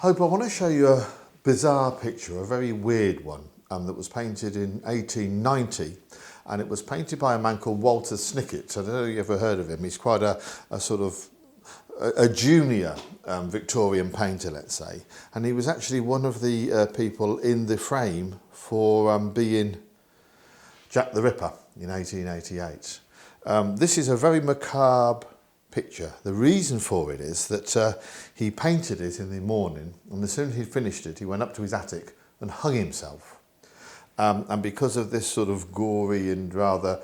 Hope, I want to show you a bizarre picture, a very weird one, that was painted in 1890, and it was painted by a man called Walter Snicket. I don't know if you've ever heard of him. He's quite a sort of a junior Victorian painter, let's say, and he was actually one of the people in the frame for being Jack the Ripper in 1888. This is a very macabre picture. The reason for it is that he painted it in the morning, and as soon as he'd finished it, he went up to his attic and hung himself. And because of this sort of gory and rather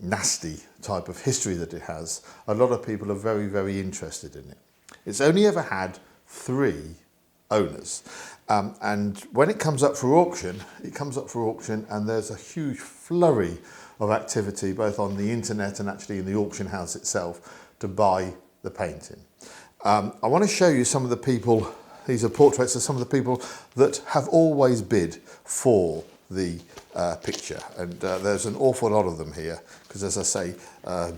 nasty type of history that it has, a lot of people are very, very interested in it. It's only ever had 3 owners. And when it comes up for auction, and there's a huge flurry of activity both on the internet and actually in the auction house itself to buy the painting. I want to show you some of the people. These are portraits of some of the people that have always bid for the picture, and there's an awful lot of them here because, as I say,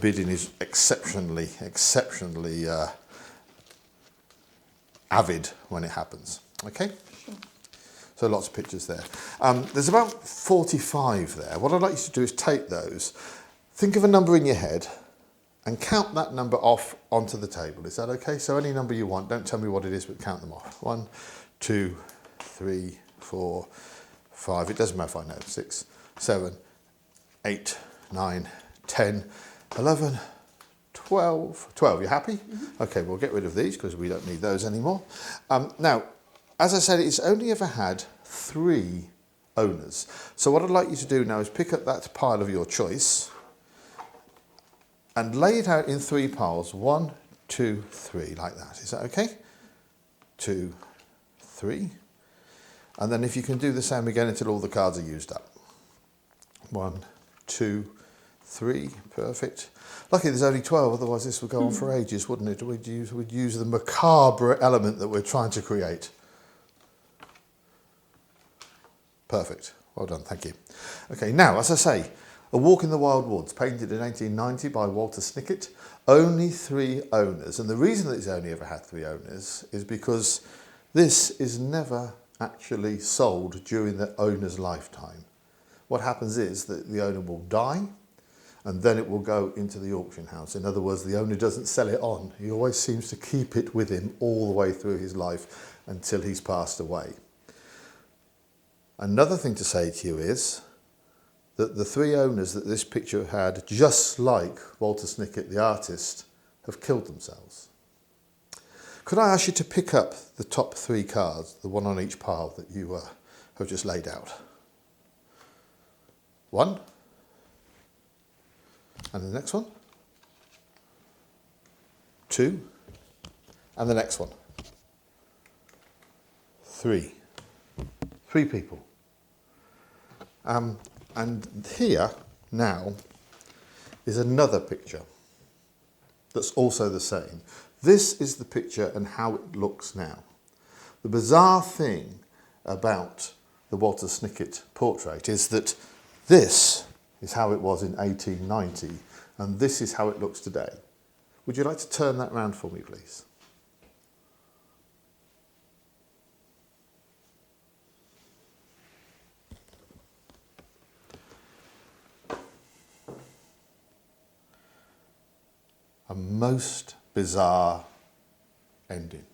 bidding is exceptionally avid when it happens. Okay? Sure. So lots of pictures there. There's about 45 there. What I'd like you to do is take those, think of a number in your head, and count that number off onto the table. Is that okay? So any number you want, don't tell me what it is, but count them off. 1, 2, 3, 4, 5. It doesn't matter if I know. 6, 7, 8, 9, 10, 11, 12. 12. You happy? Mm-hmm. Okay, we'll get rid of these because we don't need those anymore. Now, as I said, it's only ever had 3 owners. So what I'd like you to do now is pick up that pile of your choice and lay it out in 3 piles. 1, 2, 3, like that. Is that okay? 2, 3. And then if you can do the same again until all the cards are used up. 1, 2, 3, perfect. Lucky there's only 12, otherwise this would go on for ages, wouldn't it? We'd use the macabre element that we're trying to create. Perfect, well done, thank you. Okay, now, as I say, A Walk in the Wild Woods, painted in 1890 by Walter Snicket. Only 3 owners, and the reason that it's only ever had 3 owners is because this is never actually sold during the owner's lifetime. What happens is that the owner will die and then it will go into the auction house. In other words, the owner doesn't sell it on. He always seems to keep it with him all the way through his life until he's passed away. Another thing to say to you is that the 3 owners that this picture had, just like Walter Snicket, the artist, have killed themselves. Could I ask you to pick up the top 3 cards, the one on each pile that you have just laid out? 1. And the next one. 2. And the next one. 3. 3 people. And here now is another picture that's also the same. This is the picture and how it looks now. The bizarre thing about the Walter Snicket portrait is that this is how it was in 1890 and this is how it looks today. Would you like to turn that round for me, please? A most bizarre ending.